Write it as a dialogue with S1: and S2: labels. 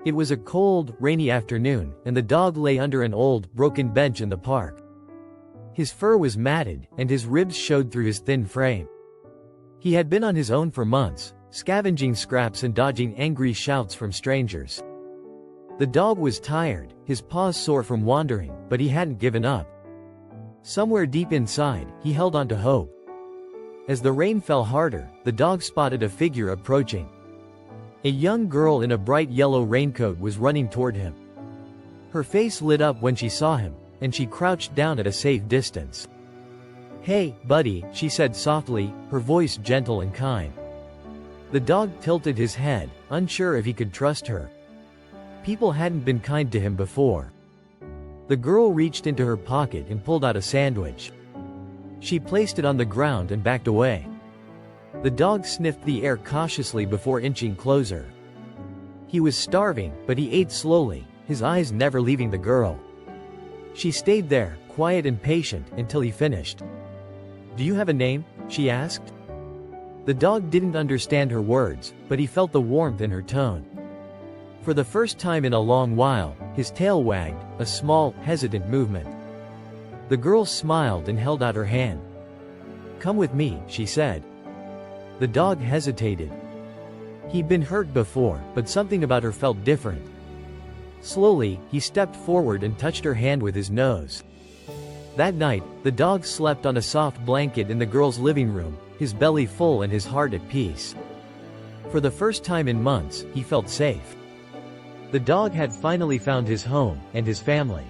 S1: It was a cold, rainy afternoon, and the dog lay under an old, broken bench in the park. His fur was matted, and his ribs showed through his thin frame. He had been on his own for months, scavenging scraps and dodging angry shouts from strangers. The dog was tired, his paws sore from wandering, but he hadn't given up. Somewhere deep inside, he held on to hope. As the rain fell harder, the dog spotted a figure approaching. A young girl in a bright yellow raincoat was running toward him. Her face lit up when she saw him, and she crouched down at a safe distance. "Hey, buddy," she said softly, her voice gentle and kind. The dog tilted his head, unsure if he could trust her. People hadn't been kind to him before. The girl reached into her pocket and pulled out a sandwich. She placed it on the ground and backed away. The dog sniffed the air cautiously before inching closer. He was starving, but he ate slowly, his eyes never leaving the girl. She stayed there, quiet and patient, until he finished. "Do you have a name?" she asked. The dog didn't understand her words, but he felt the warmth in her tone. For the first time in a long while, his tail wagged, a small, hesitant movement. The girl smiled and held out her hand. "Come with me," she said. The dog hesitated. He'd been hurt before, but something about her felt different. Slowly, he stepped forward and touched her hand with his nose. That night, the dog slept on a soft blanket in the girl's living room, his belly full and his heart at peace. For the first time in months, he felt safe. The dog had finally found his home, and his family.